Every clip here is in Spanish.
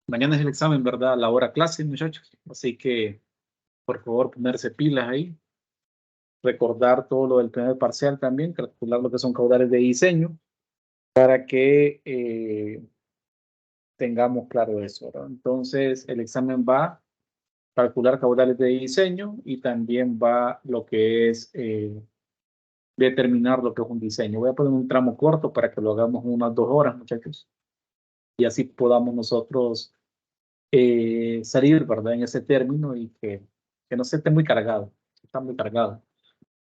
Mañana es el examen, ¿verdad? La hora clase, muchachos. Así que, por favor, ponerse pilas ahí. Recordar todo lo del primer parcial también, calcular lo que son caudales de diseño, para que tengamos claro eso, ¿verdad? Entonces, el examen va a calcular caudales de diseño y también va lo que es determinar lo que es un diseño. Voy a poner un tramo corto para que lo hagamos en unas 2 horas, muchachos, y así podamos nosotros salir, ¿verdad? En ese término y que no se esté muy cargado. Está muy cargado.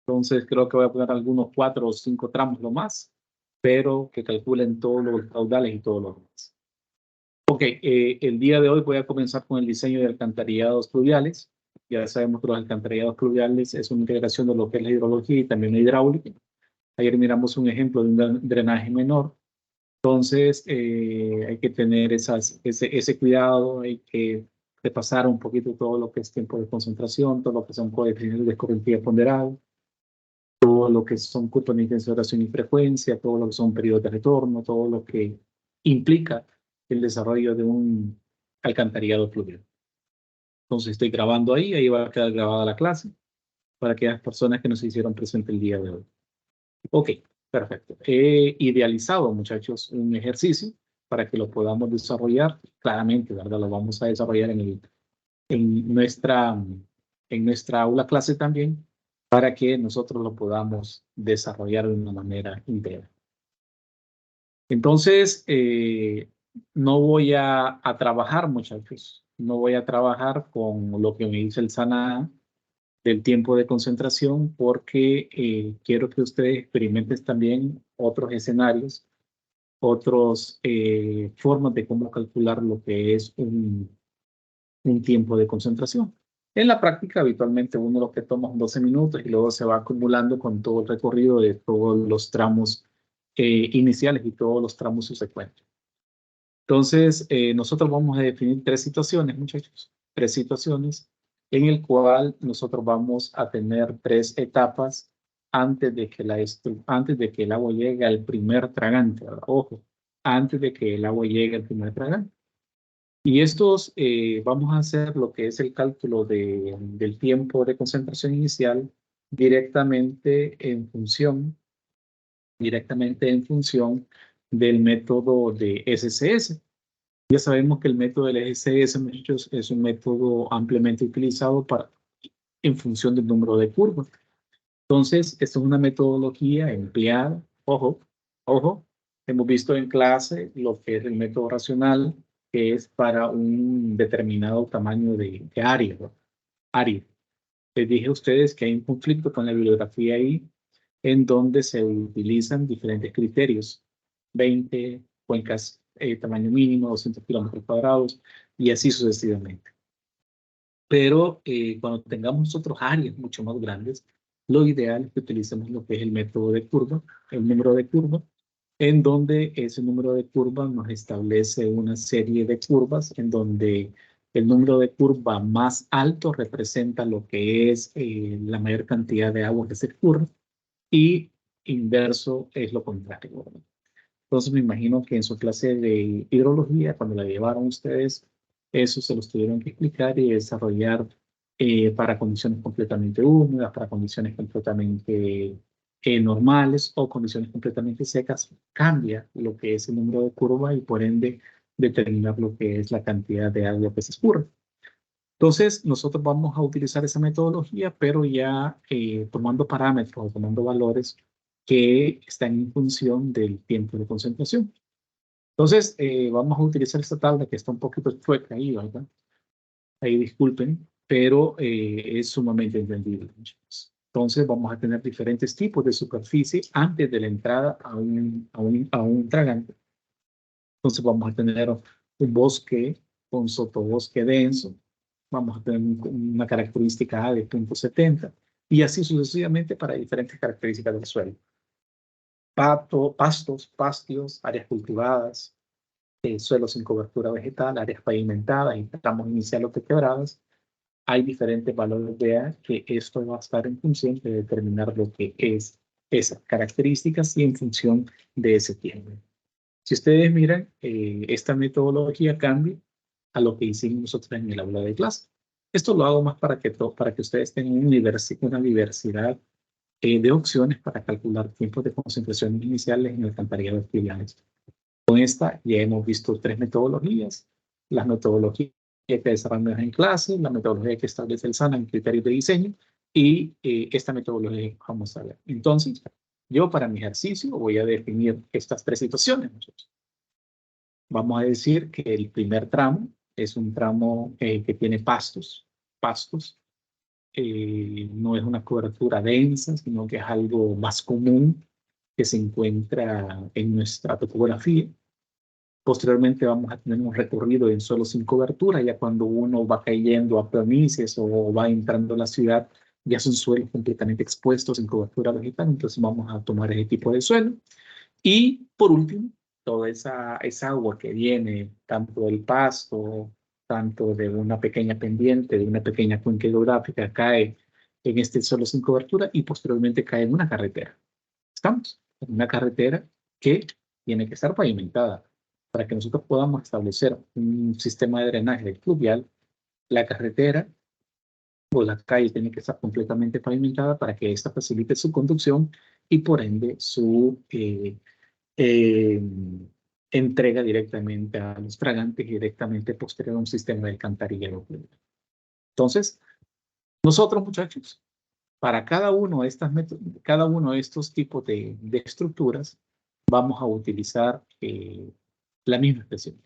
Entonces creo que voy a poner algunos 4 o 5 tramos lo más, pero que calculen todos los caudales y todos los demás. Ok, el día de hoy voy a comenzar con el diseño de alcantarillados pluviales. Ya sabemos que los alcantarillados pluviales es una integración de lo que es la hidrología y también la hidráulica. Ayer miramos un ejemplo de un drenaje menor. Entonces, hay que tener ese cuidado, hay que repasar un poquito todo lo que es tiempo de concentración, todo lo que son coeficientes de escorrentía ponderado, todo lo que son curvas de intensidad, duración y frecuencia, todo lo que son periodos de retorno, todo lo que implica el desarrollo de un alcantarillado fluvial. Entonces, estoy grabando ahí va a quedar grabada la clase para aquellas personas que nos hicieron presente el día de hoy. Ok, perfecto. He idealizado, muchachos, un ejercicio para que lo podamos desarrollar claramente, ¿verdad? Lo vamos a desarrollar en nuestra aula clase también para que nosotros lo podamos desarrollar de una manera integral. Entonces, no voy a trabajar, muchachos, no voy a trabajar con lo que me dice el SANA del tiempo de concentración porque quiero que ustedes experimenten también otros escenarios, otras formas de cómo calcular lo que es un tiempo de concentración. En la práctica, habitualmente uno lo que toma 12 minutos y luego se va acumulando con todo el recorrido de todos los tramos iniciales y todos los tramos subsecuentes. Entonces, nosotros vamos a definir 3 situaciones, muchachos, 3 situaciones en el cual nosotros vamos a tener 3 etapas antes de que el agua llegue al primer tragante, ¿verdad? Ojo, antes de que el agua llegue al primer tragante. Y estos vamos a hacer lo que es el cálculo del tiempo de concentración inicial directamente en función, directamente en función del método de SCS. Ya sabemos que el método del SCS, muchachos, es un método ampliamente utilizado en función del número de curvas. Entonces, esta es una metodología empleada, ojo, hemos visto en clase lo que es el método racional, que es para un determinado tamaño de área, ¿no? Área. Les dije a ustedes que hay un conflicto con la bibliografía ahí, en donde se utilizan diferentes criterios, 20 cuencas, tamaño mínimo, 200 kilómetros cuadrados, y así sucesivamente. Pero cuando tengamos nosotros áreas mucho más grandes, lo ideal es que utilicemos lo que es el método de curva, el número de curva, en donde ese número de curvas nos establece una serie de curvas en donde el número de curva más alto representa lo que es la mayor cantidad de agua que se escurre y inverso es lo contrario, ¿verdad? Entonces me imagino que en su clase de hidrología, cuando la llevaron ustedes, eso se los tuvieron que explicar y desarrollar para condiciones completamente húmedas, para condiciones completamente normales o condiciones completamente secas. Cambia lo que es el número de curva y por ende determinar lo que es la cantidad de agua que se escurre. Entonces, nosotros vamos a utilizar esa metodología, pero ya tomando parámetros o tomando valores que están en función del tiempo de concentración. Entonces, vamos a utilizar esta tabla que está un poquito chueca ahí, ¿verdad? Ahí disculpen, pero es sumamente entendible. Entonces, vamos a tener diferentes tipos de superficie antes de la entrada a un tragante. Entonces, vamos a tener un bosque con sotobosque denso, vamos a tener una característica A de 0.70 y así sucesivamente para diferentes características del suelo. Pastos, pastios, áreas cultivadas, suelos sin cobertura vegetal, áreas pavimentadas y tramos iniciales de quebradas. Hay diferentes valores de A que esto va a estar en función de determinar lo que es esas características y en función de ese tiempo. Si ustedes miran, esta metodología cambia a lo que hicimos nosotros en el aula de clase. Esto lo hago más para que ustedes tengan una diversidad de opciones para calcular tiempos de concentración iniciales en alcantarillado fluviales. Con esta ya hemos visto 3 metodologías: las metodologías que desarrollamos en clase, la metodología que establece el SANA en criterios de diseño y esta metodología que vamos a ver. Entonces, yo para mi ejercicio voy a definir estas 3 situaciones. Vamos a decir que el primer tramo es un tramo que tiene pastos. No es una cobertura densa, sino que es algo más común que se encuentra en nuestra topografía. Posteriormente vamos a tener un recorrido en solo sin cobertura, ya cuando uno va cayendo a planicies o va entrando a la ciudad, ya son suelos completamente expuestos en cobertura vegetal, entonces vamos a tomar ese tipo de suelo. Y por último, toda esa agua que viene tanto del pasto, tanto de una pequeña pendiente, de una pequeña cuenca hidrográfica, cae en este suelo sin cobertura y posteriormente cae en una carretera. ¿Estamos? En una carretera que tiene que estar pavimentada. Para que nosotros podamos establecer un sistema de drenaje fluvial, la carretera o la calle tiene que estar completamente pavimentada para que ésta facilite su conducción y por ende su eh, entrega directamente a los fragantes y directamente posterior a un sistema de alcantarillado fluvial. Entonces, nosotros, muchachos, para cada uno de estos tipos de estructuras, vamos a utilizar la misma expresión.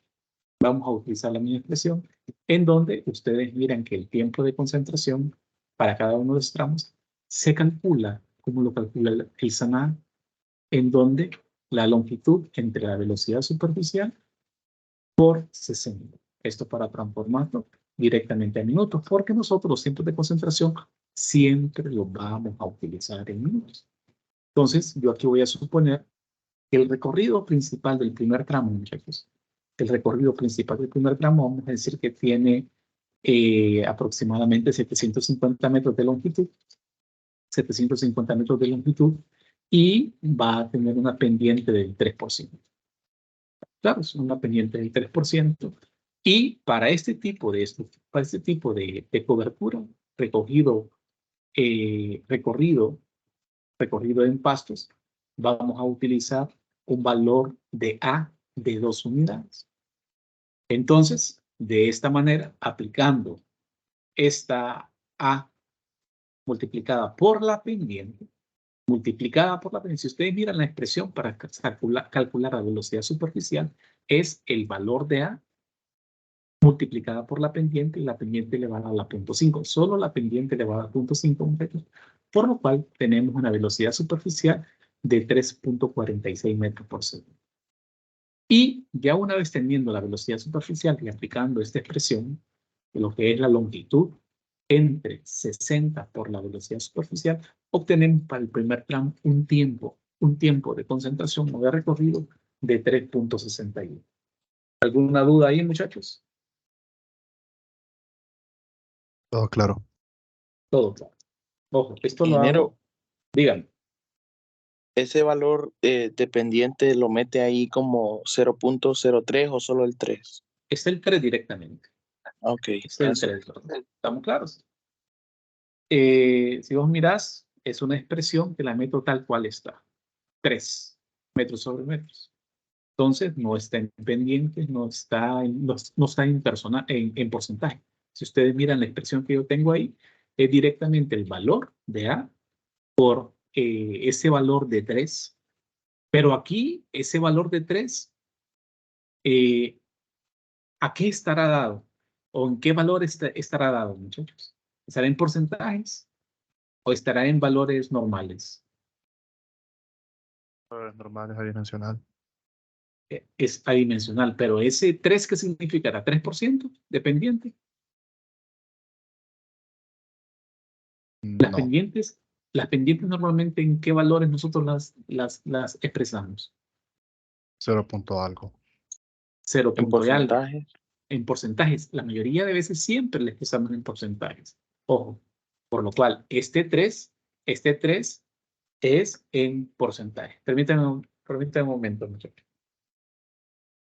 Vamos a utilizar la misma expresión en donde ustedes miran que el tiempo de concentración para cada uno de los tramos se calcula como lo calcula el SANA, en donde la longitud entre la velocidad superficial por 60. Esto para transformarlo directamente a minutos, porque nosotros los tiempos de concentración siempre los vamos a utilizar en minutos. Entonces, yo aquí voy a suponer que el recorrido principal del primer tramo, muchachos, el recorrido principal del primer tramo, vamos a decir que tiene aproximadamente 750 metros de longitud, 750 metros de longitud, y va a tener una pendiente del 3%. Claro, es una pendiente del 3%. Y para este tipo de cobertura, recorrido en pastos, vamos a utilizar un valor de A de 2 unidades. Entonces, de esta manera, aplicando esta A multiplicada por la pendiente, si ustedes miran la expresión para calcular la velocidad superficial, es el valor de A multiplicada por la pendiente, y la pendiente le va a dar la 0.5. Solo la pendiente le va a dar 0.5 metros, por lo cual tenemos una velocidad superficial de 3.46 metros por segundo. Y ya una vez teniendo la velocidad superficial y aplicando esta expresión, lo que es la longitud entre 60 por la velocidad superficial, obtenemos para el primer tramo un tiempo de concentración o de recorrido de 3.61. ¿Alguna duda ahí, muchachos? Todo claro. Todo claro. Ojo, esto lo Ingeniero, hago, díganme. ¿ese valor dependiente lo mete ahí como 0.03 o solo el 3? Es el 3 directamente. Ok, Es el 3. ¿Estamos claros? Si vos mirás, es una expresión que la meto tal cual está. 3 metros sobre metros. Entonces, no está en pendientes, no está en porcentaje. Si ustedes miran la expresión que yo tengo ahí, es directamente el valor de A por ese valor de 3. Pero aquí, ese valor de 3, ¿a qué estará dado? ¿O en qué valor estará dado, muchachos? ¿Estará en porcentajes o estará en valores normales? Normal, es adimensional. Es adimensional, pero ese 3, ¿qué significará? ¿3% dependiente? No, Las pendientes normalmente, ¿en qué valores nosotros las expresamos? 0 punto algo. 0 en punto y algo. porcentaje. En porcentajes. La mayoría de veces siempre les expresamos en porcentajes. Ojo. Por lo cual, este 3 es en porcentaje. Permítanme un momento, muchachos.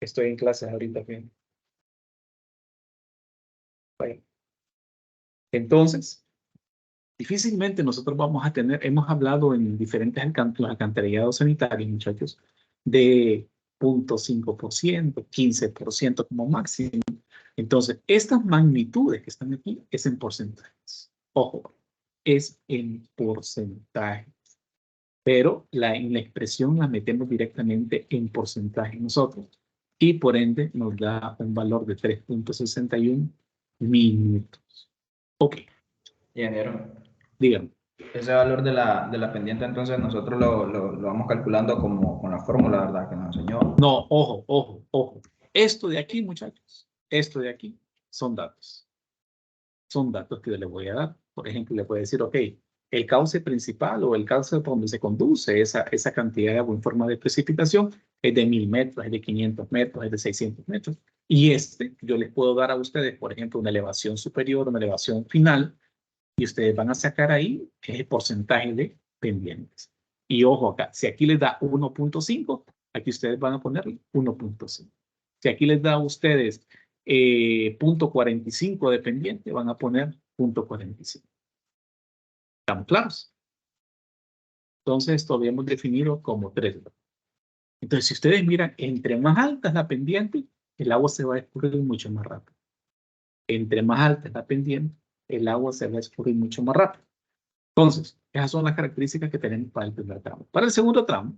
Estoy en clases ahorita. Bien. Bueno, entonces, difícilmente nosotros vamos a tener, hemos hablado en diferentes los alcantarillados sanitarios, muchachos, de 0.5%, 15% como máximo. Entonces, estas magnitudes que están aquí es en porcentajes. Ojo, es en porcentaje. Pero en la expresión la metemos directamente en porcentaje nosotros. Y por ende nos da un valor de 3.61 minutos. Ok, Ingeniero, díganme. ese valor de la pendiente, entonces nosotros lo vamos calculando como con la fórmula, ¿verdad? Que nos enseñó. No, ojo, ojo, ojo. Esto de aquí, muchachos, esto de aquí son datos. Son datos que yo les voy a dar. Por ejemplo, le puedo decir, ok, el cauce principal o el cauce por donde se conduce esa cantidad de agua en forma de precipitación es de 1000 metros, es de 500 metros, es de 600 metros. Y yo les puedo dar a ustedes, por ejemplo, una elevación superior, una elevación final, y ustedes van a sacar ahí el porcentaje de pendientes. Y ojo acá, si aquí les da 1.5, aquí ustedes van a ponerle 1.5. Si aquí les da a ustedes 0.45 de pendiente, van a poner 0.45. ¿Estamos claros? Entonces, esto habíamos definido como 3. Entonces, si ustedes miran, entre más alta es la pendiente, el agua se va a escurrir mucho más rápido. Entre más alta es la pendiente, el agua se va a escurrir mucho más rápido. Entonces, esas son las características que tenemos para el primer tramo. Para el segundo tramo,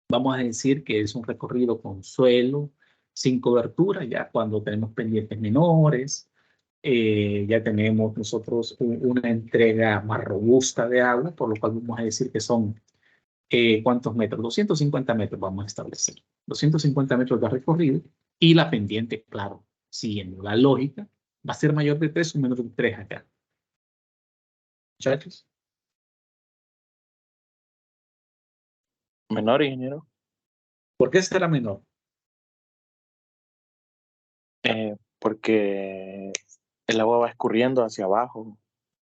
vamos a decir que es un recorrido con suelo, sin cobertura, ya cuando tenemos pendientes menores, ya tenemos nosotros una entrega más robusta de agua, por lo cual vamos a decir que son, ¿cuántos metros? 250 metros vamos a establecer. 250 metros de recorrido y la pendiente, claro, siguiendo la lógica, va a ser mayor de 3 o menos de 3 acá. Muchachos. Menor, ingeniero. ¿Por qué será menor? Porque el agua va escurriendo hacia abajo.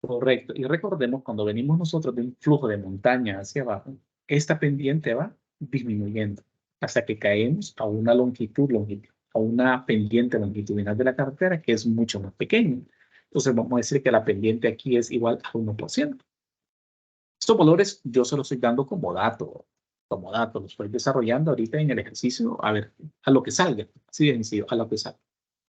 Correcto. Y recordemos, cuando venimos nosotros de un flujo de montaña hacia abajo, esta pendiente va disminuyendo hasta que caemos a una a una pendiente longitudinal de la carretera que es mucho más pequeña. Entonces vamos a decir que la pendiente aquí es igual a 1%. Estos valores yo se los estoy dando como dato, los estoy desarrollando ahorita en el ejercicio, a ver, a lo que salga, así de sencillo, a lo que salga.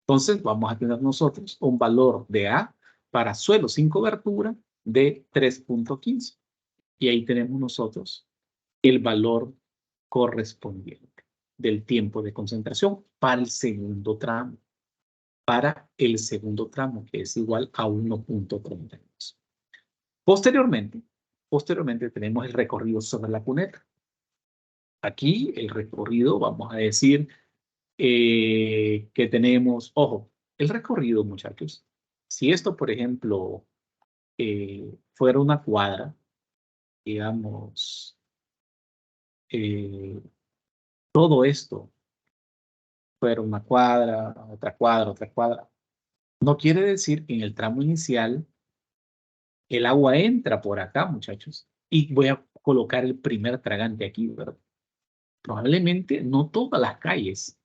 Entonces vamos a tener nosotros un valor de A para suelo sin cobertura de 3.15. Y ahí tenemos nosotros el valor correspondiente del tiempo de concentración para el segundo tramo. Para el segundo tramo, que es igual a 1.32. Posteriormente tenemos el recorrido sobre la cuneta. Aquí el recorrido, vamos a decir que tenemos, ojo, el recorrido, muchachos. Si esto, por ejemplo, fuera una cuadra, digamos, eh, todo esto fuera una cuadra, otra cuadra, otra cuadra, no quiere decir que en el tramo inicial el agua entra por acá, muchachos, y voy a colocar el primer tragante aquí, ¿verdad? Probablemente no todas las calles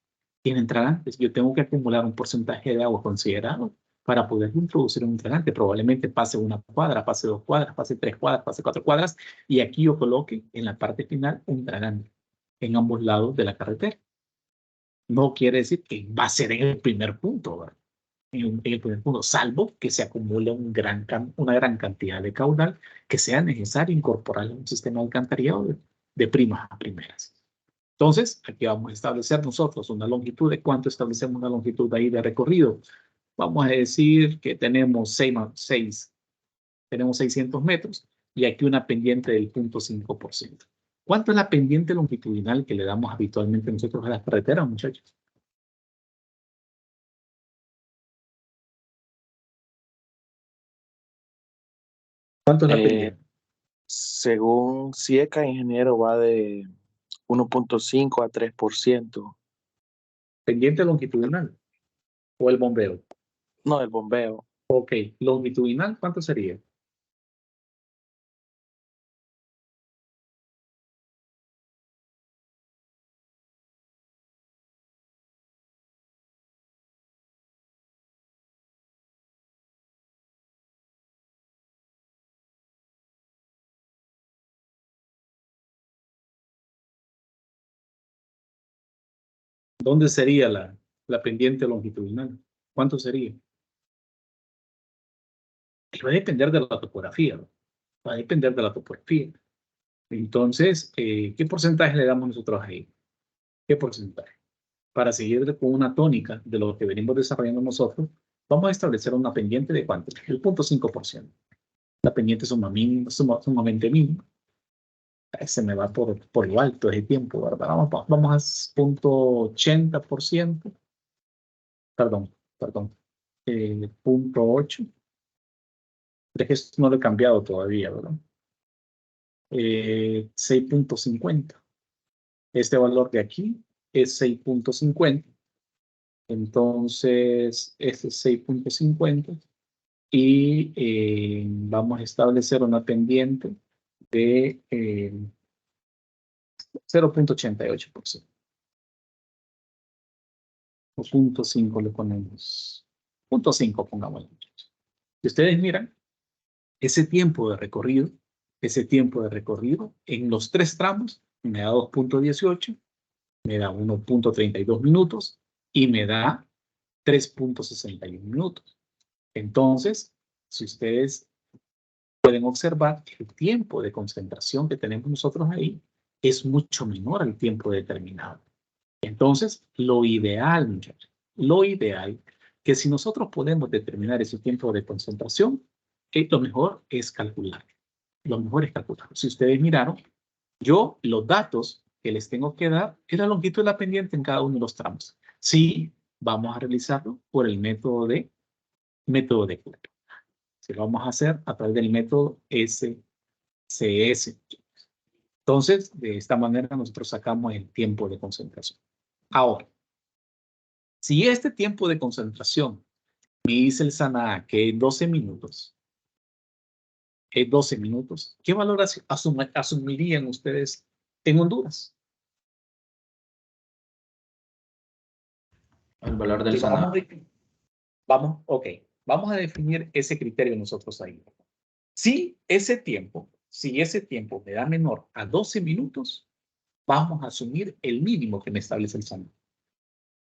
tienen tragantes. Yo tengo que acumular un porcentaje de agua considerado para poder introducir un tragante. Probablemente pase una cuadra, pase 2 cuadras, pase 3 cuadras, pase 4 cuadras, y aquí yo coloque en la parte final un tragante en ambos lados de la carretera. No quiere decir que va a ser en el primer punto, ¿verdad? En el primer punto, salvo que se acumule una gran cantidad de caudal que sea necesario incorporar en un sistema de alcantarillado de primas a primeras. Entonces, aquí vamos a establecer nosotros una longitud. ¿De cuánto establecemos una longitud ahí de recorrido? Vamos a decir que tenemos 600 metros y aquí una pendiente del 0.5%. ¿Cuánto es la pendiente longitudinal que le damos habitualmente nosotros a las carreteras, muchachos? ¿Cuánto es la pendiente? Según CIECA, ingeniero, va de 1.5 a 3%. ¿Pendiente longitudinal o el bombeo? No, el bombeo. Ok, longitudinal, ¿cuánto sería? ¿Dónde sería la pendiente longitudinal? ¿Cuánto sería? Y va a depender de la topografía, ¿no? Va a depender de la topografía. Entonces, ¿qué porcentaje le damos nosotros ahí? ¿Qué porcentaje? Para seguir con una tónica de lo que venimos desarrollando nosotros, vamos a establecer una pendiente de cuánto? El 0.5%. La pendiente es sumamente mínima. Se me va por lo alto ese tiempo, ¿verdad? Vamos a 0.80%. Perdón. 0.8. Es que esto no lo he cambiado todavía, ¿verdad? 6.50. Este valor de aquí es 6.50. Entonces, este es 6.50. Y vamos a establecer una pendiente de 0.88%. O 0.5 le ponemos. 0.5 pongamos. Si ustedes miran, ese tiempo de recorrido en los tres tramos me da 2.18, me da 1.32 minutos y me da 3.61 minutos. Entonces, si ustedes pueden observar, el tiempo de concentración que tenemos nosotros ahí es mucho menor al tiempo determinado. Entonces, lo ideal, muchachos, lo ideal, que si nosotros podemos determinar ese tiempo de concentración, lo mejor es calcular. Lo mejor es calcular. Si ustedes miraron, yo los datos que les tengo que dar es la longitud de la pendiente en cada uno de los tramos. Sí, vamos a realizarlo por el método de Coulomb. Si lo vamos a hacer a través del método SCS. Entonces, de esta manera nosotros sacamos el tiempo de concentración. Ahora, si este tiempo de concentración me dice el SANAA que es 12 minutos, ¿qué valor asumirían ustedes en Honduras? El valor del SANAA. Vamos a definir ese criterio nosotros ahí. Si ese tiempo me da menor a 12 minutos, vamos a asumir el mínimo que me establece el SANAA.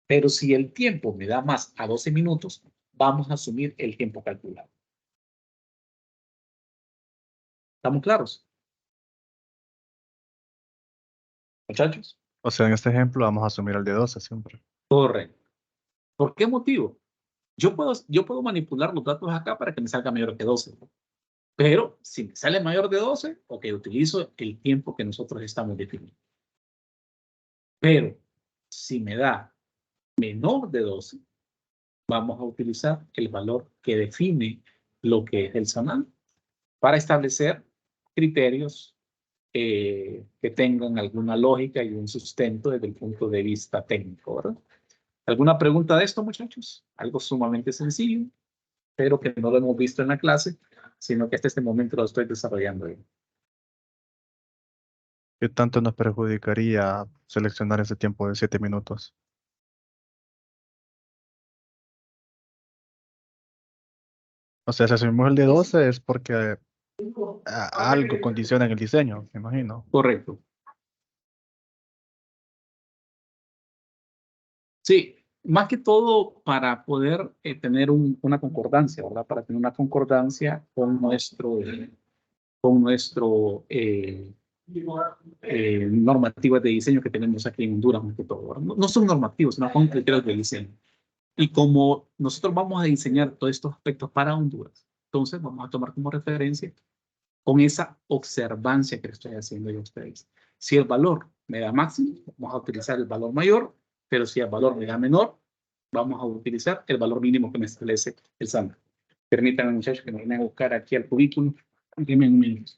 Pero si el tiempo me da más a 12 minutos, vamos a asumir el tiempo calculado. ¿Estamos claros? Muchachos. O sea, en este ejemplo vamos a asumir el de 12 siempre. Correcto. ¿Por qué motivo? Yo puedo manipular los datos acá para que me salga mayor que 12. Pero si me sale mayor de 12, ok, utilizo el tiempo que nosotros estamos definiendo. Pero si me da menor de 12, vamos a utilizar el valor que define lo que es el SANAA para establecer criterios que tengan alguna lógica y un sustento desde el punto de vista técnico, ¿verdad? ¿Alguna pregunta de esto, muchachos? Algo sumamente sencillo, pero que no lo hemos visto en la clase, sino que hasta este momento lo estoy desarrollando yo. ¿Qué tanto nos perjudicaría seleccionar ese tiempo de 7 minutos? O sea, si asumimos el de 12 es porque algo condiciona en el diseño, me imagino. Correcto. Sí, más que todo para poder tener una concordancia, ¿verdad? Para tener una concordancia con nuestro normativas de diseño que tenemos aquí en Honduras, más que todo, ¿verdad? No son normativos, sino son criterios de diseño. Y como nosotros vamos a diseñar todos estos aspectos para Honduras, entonces vamos a tomar como referencia con esa observancia que estoy haciendo yo a ustedes. Si el valor me da máximo, vamos a utilizar el valor mayor, pero si el valor me da menor, vamos a utilizar el valor mínimo que me establece el SANAA. Permítanme, muchachos, que me vayan a buscar aquí al currículum. Dime un minuto.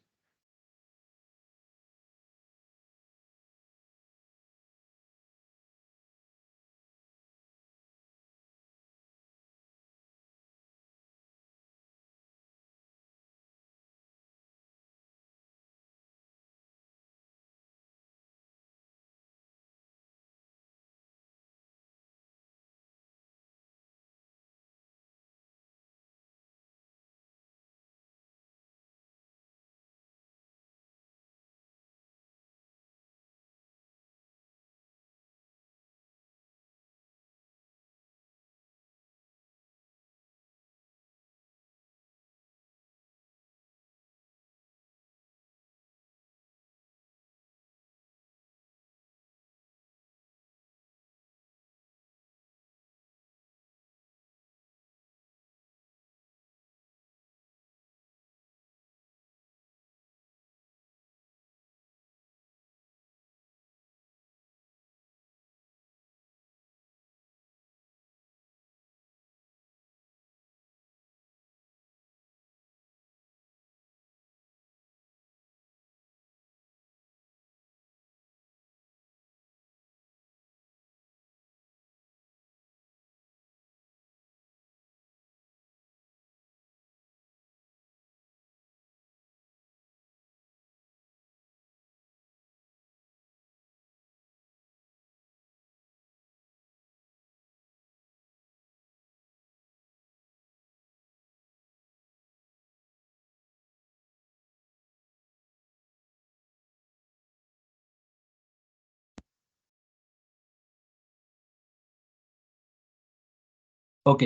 Ok,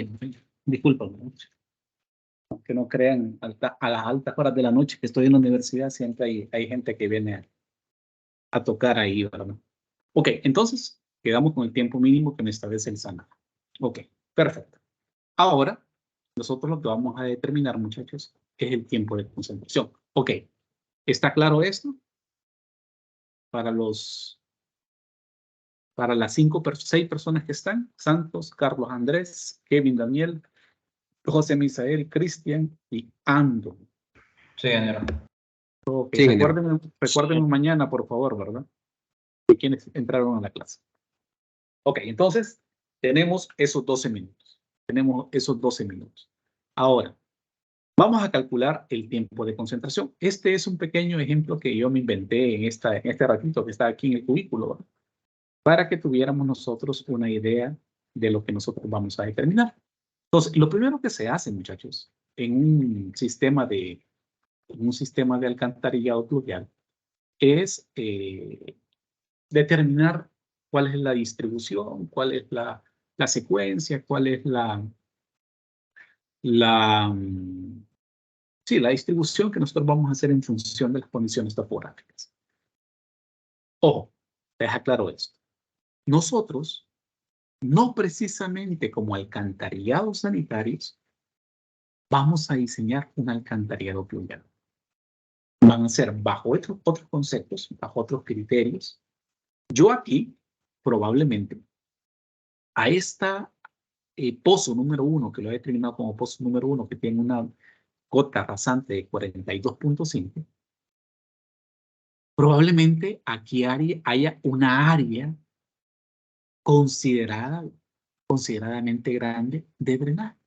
discúlpame. Que no crean a las altas horas de la noche que estoy en la universidad, siempre hay gente que viene a tocar ahí, ¿verdad? Ok, entonces quedamos con el tiempo mínimo que me establece el SANA. Ok, perfecto. Ahora, nosotros lo que vamos a determinar, muchachos, es el tiempo de concentración. Ok, ¿está claro esto? Para las 6 personas que están, Santos, Carlos Andrés, Kevin Daniel, José Misael, Cristian y Ando. Sí, ingeniero. Ok, Sí, ingeniero. recuérdenme mañana, por favor, ¿verdad? De quienes entraron a la clase. Ok, entonces tenemos esos 12 minutos. Tenemos esos 12 minutos. Ahora, vamos a calcular el tiempo de concentración. Este es un pequeño ejemplo que yo me inventé en este ratito que está aquí en el cubículo, ¿verdad? Para que tuviéramos nosotros una idea de lo que nosotros vamos a determinar. Entonces, lo primero que se hace, muchachos, en un sistema de alcantarillado pluvial es determinar cuál es la distribución, cuál es la secuencia, cuál es la, sí, la distribución que nosotros vamos a hacer en función de las condiciones topográficas. Ojo, deja claro esto. Nosotros, no precisamente como alcantarillados sanitarios, vamos a diseñar un alcantarillado pluvial. Van a ser bajo otros conceptos, bajo otros criterios. Yo aquí, probablemente, a esta pozo número 1, que lo he determinado como pozo número 1, que tiene una cota rasante de 42.5, probablemente aquí haya una área consideradamente grande de drenaje,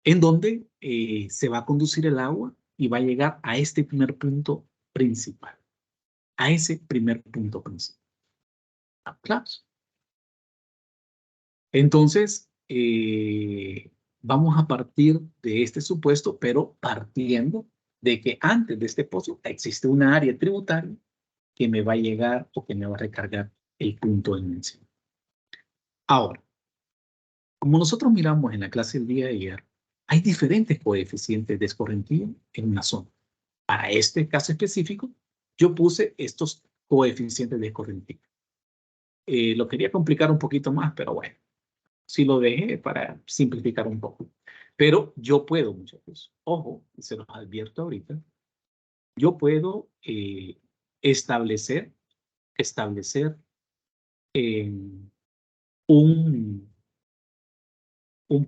en donde se va a conducir el agua y va a llegar a este primer punto principal, a ese primer punto principal. Claro. Entonces, vamos a partir de este supuesto, pero partiendo de que antes de este pozo existe una área tributaria que me va a llegar o que me va a recargar el punto de mención. Ahora, como nosotros miramos en la clase del día de ayer, hay diferentes coeficientes de escorrentía en una zona. Para este caso específico, yo puse estos coeficientes de escorrentía. Lo quería complicar un poquito más, pero bueno, sí lo dejé para simplificar un poco. Pero yo puedo, muchachos, ojo, se los advierto ahorita, yo puedo establecer un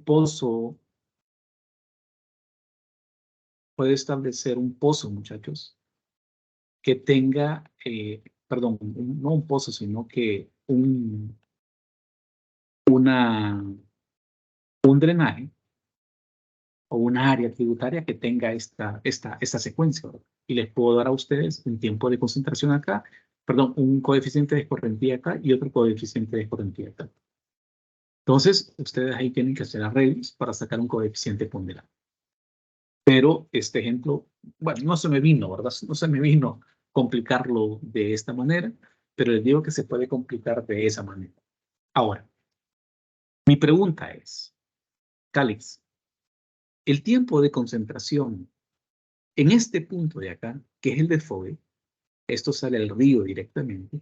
pozo, puede establecer un pozo, muchachos, que tenga, perdón, no un pozo, sino que un drenaje o una área tributaria que tenga esta secuencia, ¿verdad? Y les puedo dar a ustedes un tiempo de concentración acá, perdón, un coeficiente de escorrentía acá y otro coeficiente de escorrentía acá. Entonces, ustedes ahí tienen que hacer arreglos para sacar un coeficiente ponderado. Pero este ejemplo, bueno, no se me vino, ¿verdad? No se me vino complicarlo de esta manera, pero les digo que se puede complicar de esa manera. Ahora, mi pregunta es, Calix, el tiempo de concentración en este punto de acá, que es el de FOE, esto sale al río directamente,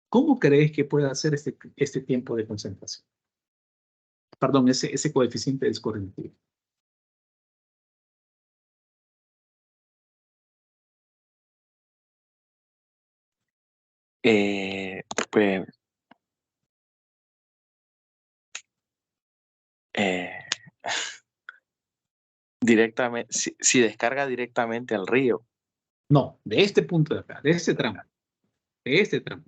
¿cómo crees que puede hacer este tiempo de concentración? Perdón, ese coeficiente de escorrentía. Pues directamente, si descarga directamente al río. No, de este punto de acá, de ese tramo, de ese tramo.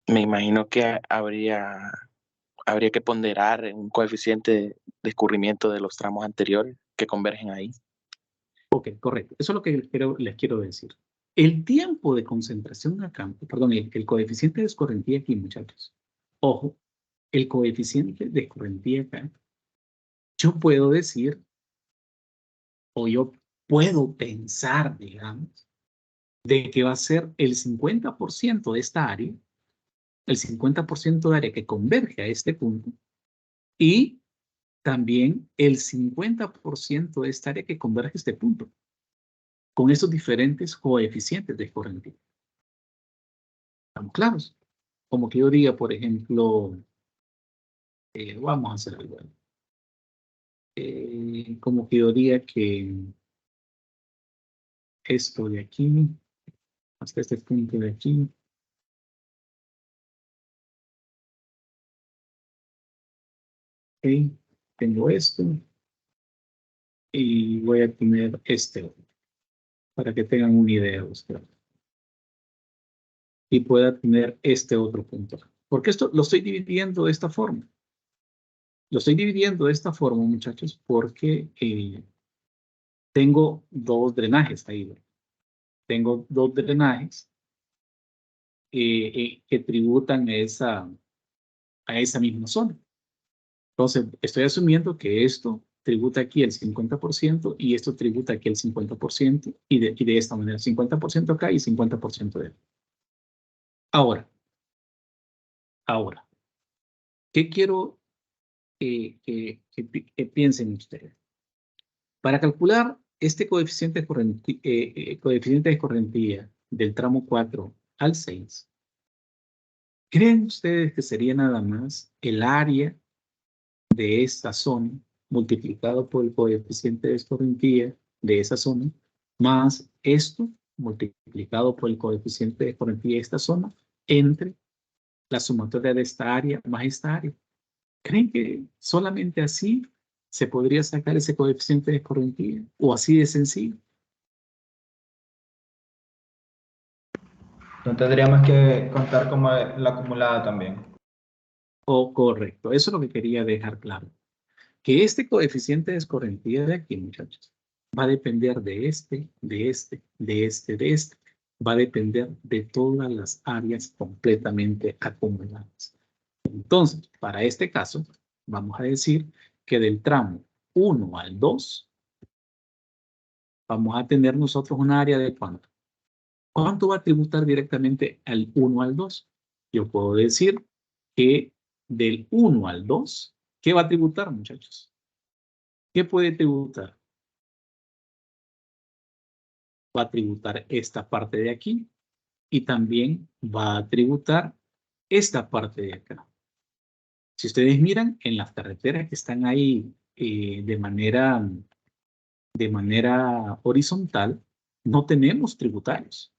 Me imagino que habría que ponderar un coeficiente de escurrimiento de los tramos anteriores que convergen ahí. Ok, correcto. Eso es lo que les quiero decir. El tiempo de concentración acá, perdón, el coeficiente de escorrentía aquí, muchachos. Ojo, el coeficiente de escorrentía acá, yo puedo decir, o yo puedo pensar, digamos, de que va a ser el 50% de esta área, el 50% de área que converge a este punto, y también el 50% de esta área que converge a este punto, con esos diferentes coeficientes de escorrentía. ¿Estamos claros? Como que yo diga, por ejemplo, vamos a hacer algo. Como que yo diga que esto de aquí, hasta este punto de aquí, ok, tengo esto, y voy a tener este otro, para que tengan una idea ustedes. Y pueda tener este otro punto. Porque esto lo estoy dividiendo de esta forma. Lo estoy dividiendo de esta forma, muchachos, porque tengo dos drenajes ahí. ¿Verdad? Tengo dos drenajes que tributan a esa misma zona. Entonces, estoy asumiendo que esto tributa aquí el 50% y esto tributa aquí el 50% y de esta manera, 50% acá y 50% de acá. Ahora, ¿qué quiero que piensen ustedes? Para calcular este coeficiente de escorrentía del tramo 4 al 6, ¿creen ustedes que sería nada más el área de esta zona multiplicado por el coeficiente de escorrentía de esa zona, más esto multiplicado por el coeficiente de escorrentía de esta zona, entre la sumatoria de esta área más esta área? ¿Creen que solamente así se podría sacar ese coeficiente de escorrentía? ¿O así de sencillo? No tendríamos que contar como la acumulada también. O correcto, eso es lo que quería dejar claro. Que este coeficiente de escorrentía de aquí, muchachos, va a depender de este, de este, de este, de este. Va a depender de todas las áreas completamente acumuladas. Entonces, para este caso, vamos a decir que del tramo 1 al 2, vamos a tener nosotros un área de ¿cuánto? ¿Cuánto va a tributar directamente al 1 al 2? Yo puedo decir que del 1 al 2, ¿qué va a tributar, muchachos? ¿Qué puede tributar? Va a tributar esta parte de aquí y también va a tributar esta parte de acá. Si ustedes miran en las carreteras que están ahí de manera horizontal, no tenemos tributarios,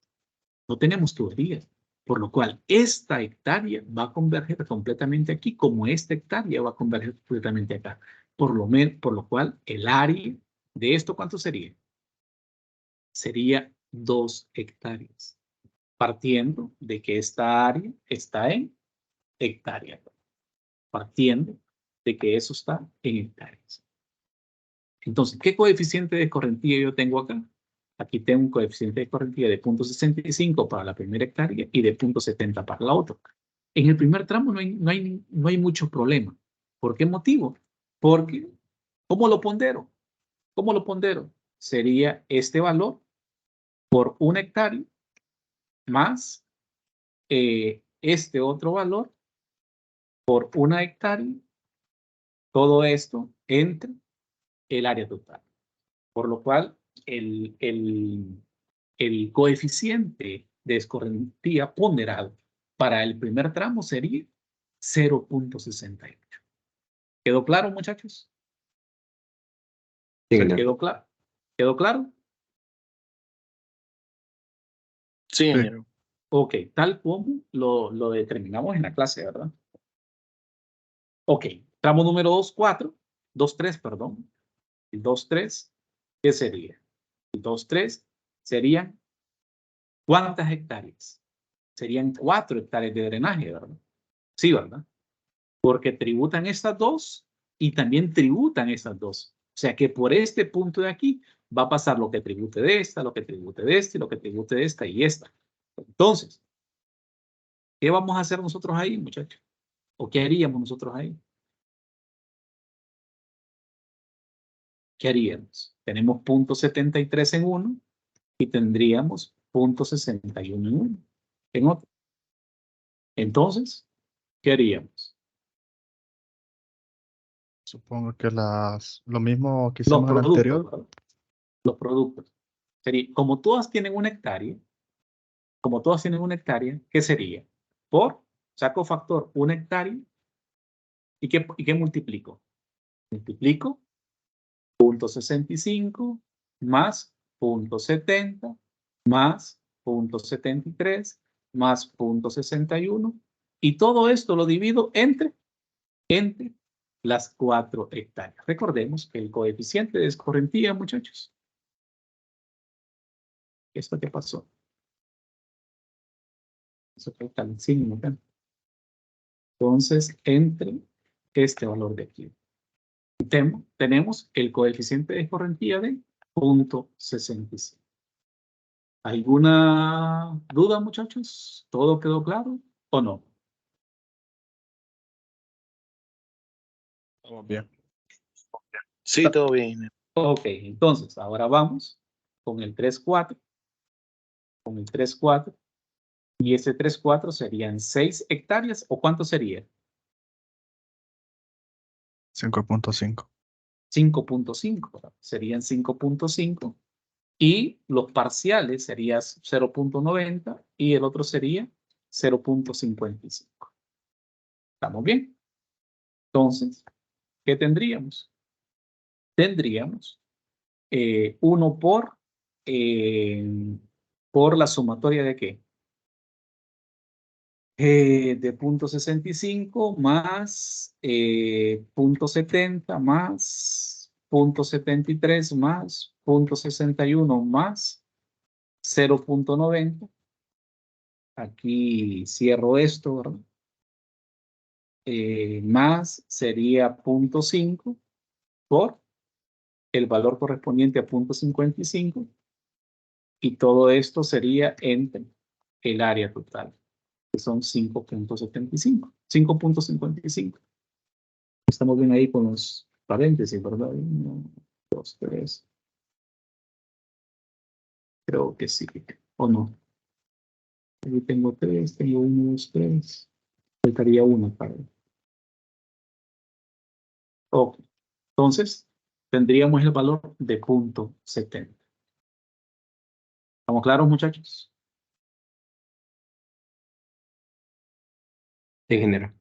no tenemos tuberías, por lo cual esta hectárea va a converger completamente aquí, como esta hectárea va a converger completamente acá. Por lo cual el área de esto, ¿cuánto sería? Sería 2 hectáreas, partiendo de que esta área está en hectáreas, partiendo de que eso está en hectáreas. Entonces, ¿qué coeficiente de escorrentía yo tengo acá? Aquí tengo un coeficiente de escorrentía de 0.65 para la primera hectárea y de 0.70 para la otra. En el primer tramo no hay mucho problema. ¿Por qué motivo? Porque, ¿cómo lo pondero? ¿Cómo lo pondero? Sería este valor por una hectárea más este otro valor por una hectárea, todo esto entre el área total. Por lo cual, el coeficiente de escorrentía ponderado para el primer tramo sería 0.68. ¿Quedó claro, muchachos? Sí, ¿Quedó claro? ¿Quedó claro? Sí, Sí. ingeniero. Ok, tal como lo determinamos en la clase, ¿verdad? Ok, tramo número 2.3, perdón. El 2.3, ¿qué sería? El 2.3 serían ¿cuántas hectáreas? Serían 4 hectáreas de drenaje, ¿verdad? Sí, ¿verdad? Porque tributan estas dos y también tributan estas dos. O sea que por este punto de aquí va a pasar lo que tribute de esta, lo que tribute de este, lo que tribute de esta y esta. Entonces, ¿qué vamos a hacer nosotros ahí, muchachos? ¿O qué haríamos nosotros ahí? ¿Qué haríamos? Tenemos 0.73 en uno y tendríamos 0.61 en uno, en otro. Entonces, ¿qué haríamos? Supongo que lo mismo que Los hicimos en el productos, anterior. ¿verdad? Los productos. Sería, como todas tienen una hectárea, ¿qué sería? Saco factor una hectárea, ¿y qué multiplico? Multiplico 0.65 más 0.70 más 0.73 más 0.61 y todo esto lo divido entre las 4 hectáreas. Recordemos que el coeficiente de escorrentía, muchachos. ¿Esto qué pasó? Eso fue tan signo, ¿verdad? Entonces, entre este valor de aquí. Tenemos el coeficiente de escorrentía de 0.65. ¿Alguna duda, muchachos? ¿Todo quedó claro o no? Todo bien. Sí, todo bien. Ok, entonces ahora vamos con el 3,4. Con el 3,4. Y ese 3,4 serían 6 hectáreas. ¿O cuánto sería? 5.5. 5.5. ¿verdad? Serían 5.5. Y los parciales serían 0.90 y el otro sería 0.55. ¿Estamos bien? Entonces, ¿qué tendríamos? Tendríamos 1 por la sumatoria de ¿qué? De 0.65 más 0.70 más 0.73 más 0.61 más 0.90. Aquí cierro esto, ¿verdad? Más sería 0.5 por el valor correspondiente a 0.55 y todo esto sería entre el área total, que son 5.75. 5.55. Estamos bien ahí con los paréntesis, ¿verdad? 1, 2, 3. Creo que sí. ¿O no? Aquí tengo 3, tengo 1, 2, 3. Faltaría 1 para él. Ok. Entonces, tendríamos el valor de 0.70. ¿Estamos claros, muchachos? Sí, ingeniero.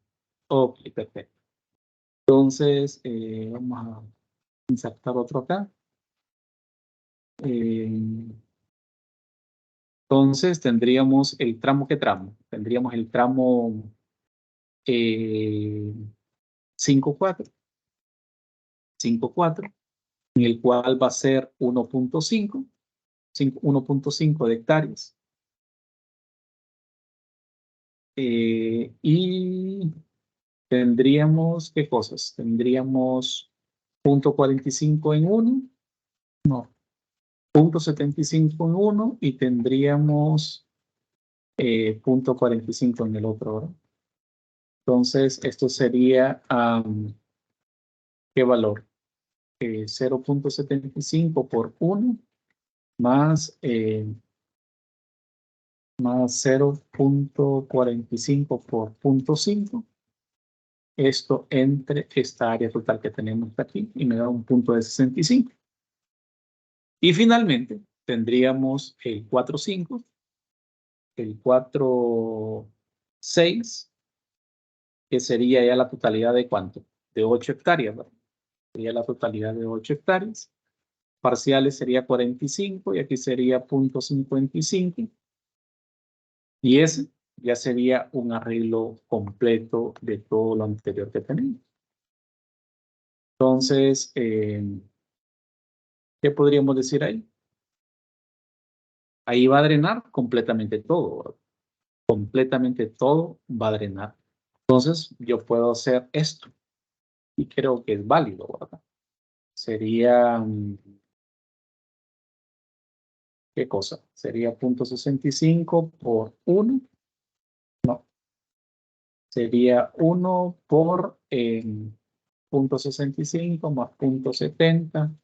Ok, perfecto. Entonces, vamos a insertar otro acá. Entonces, tendríamos el tramo, ¿qué tramo? Tendríamos el tramo 5,4. 5,4, en el cual va a ser 1.5 de hectáreas. Y tendríamos, ¿qué cosas? Tendríamos 0.45 en uno, no, 0.75 en uno y tendríamos 0.45 en el otro, ¿verdad? Entonces, esto sería, ¿qué valor? 0.75 por 1 más 0.45 por 0.5. Esto entre esta área total que tenemos aquí y me da un punto de 65. Y finalmente tendríamos el 4,5, el 4,6, que sería ya la totalidad de ¿cuánto? De 8 hectáreas, ¿verdad? Sería la totalidad de 8 hectáreas. Parciales sería 45 y aquí sería 0.55. Y ese ya sería un arreglo completo de todo lo anterior que tenemos. Entonces, ¿qué podríamos decir ahí? Ahí va a drenar completamente todo, ¿verdad? Completamente todo va a drenar. Entonces, yo puedo hacer esto y creo que es válido, ¿verdad? Sería, ¿qué cosa? Sería 0.65 por 1. No. Sería 1 por 0.65 más 0.70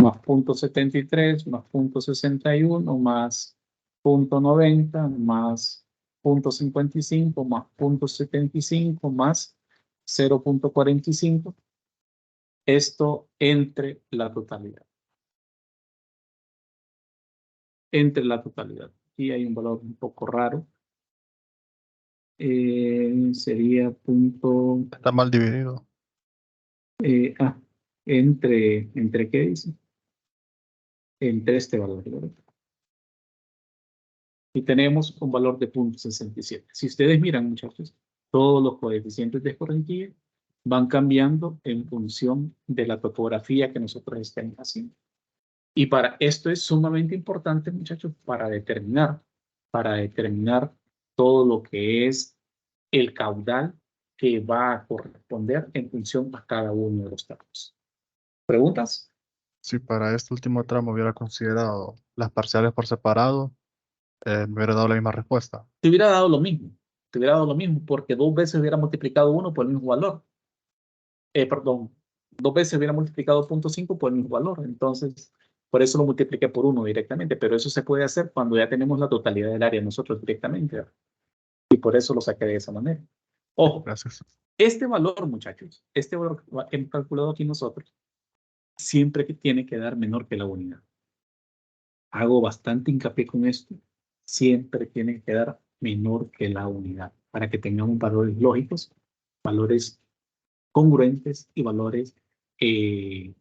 más 0.73 más 0.61 más .90 más .55 más .75 más 0.45. Esto entre la totalidad. Entre la totalidad. Aquí hay un valor un poco raro. Sería punto... Está mal dividido. ¿Entre qué dice? Entre este valor, ¿verdad? Y tenemos un valor de 0.67. Si ustedes miran, muchachos, todos los coeficientes de escorrentía van cambiando en función de la topografía que nosotros estemos haciendo. Y para esto es sumamente importante, muchachos, para determinar todo lo que es el caudal que va a corresponder en función a cada uno de los tramos. ¿Preguntas? Si para este último tramo hubiera considerado las parciales por separado, me hubiera dado la misma respuesta. Te hubiera dado lo mismo. Te hubiera dado lo mismo porque 2 veces hubiera multiplicado 1 por el mismo valor. Perdón, 2 veces hubiera multiplicado 0.5 por el mismo valor. Entonces, por eso lo multipliqué por 1 directamente. Pero eso se puede hacer cuando ya tenemos la totalidad del área nosotros directamente, ¿verdad? Y por eso lo saqué de esa manera. Ojo, Gracias. este valor, muchachos, este valor que hemos calculado aquí nosotros, siempre que tiene que dar menor que la unidad. Hago bastante hincapié con esto. Siempre tiene que dar menor que la unidad para que tengamos valores lógicos, valores congruentes y valores que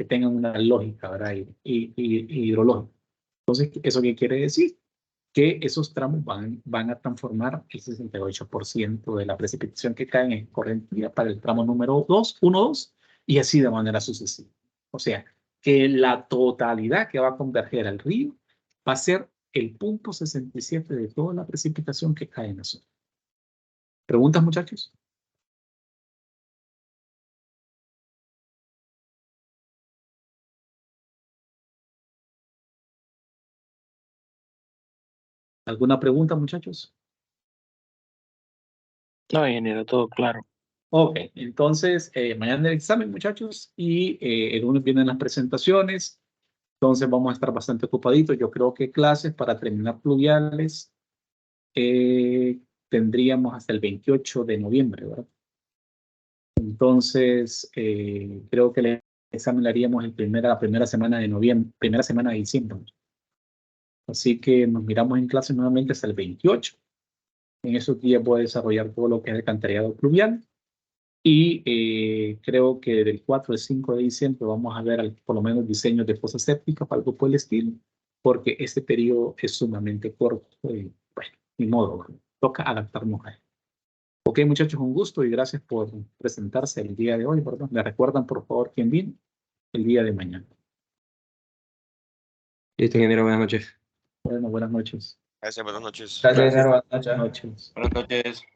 tengan una lógica, ¿verdad? Y hidrológica. Entonces, ¿eso qué quiere decir? Que esos tramos van a transformar el 68% de la precipitación que cae en escorrentía para el tramo número 2, 1, 2, y así de manera sucesiva. O sea, que la totalidad que va a converger al río va a ser el 0.67 de toda la precipitación que cae en la zona. ¿Preguntas, muchachos? ¿Alguna pregunta, muchachos? No, ingeniero, todo claro. Ok, entonces mañana el examen, muchachos, y el lunes vienen las presentaciones. Entonces vamos a estar bastante ocupaditos. Yo creo que clases para terminar pluviales tendríamos hasta el 28 de noviembre, ¿verdad? Entonces creo que el examen lo haríamos la primera semana de noviembre, primera semana de diciembre. Así que nos miramos en clase nuevamente hasta el 28. En esos días voy a desarrollar todo lo que es el alcantarillado pluvial. Y creo que del 4 al 5 de diciembre vamos a ver por lo menos diseños de fosas sépticas, algo por el estilo, porque este periodo es sumamente corto. Bueno, ni modo, toca adaptarnos a él. Ok, muchachos, un gusto y gracias por presentarse el día de hoy, ¿verdad? Me recuerdan, por favor, quién vino el día de mañana. Listo, ingeniero, buenas noches. Bueno, buenas noches. Gracias, buenas noches. Gracias, Gracias. Buenas noches. Buenas noches. Buenas noches.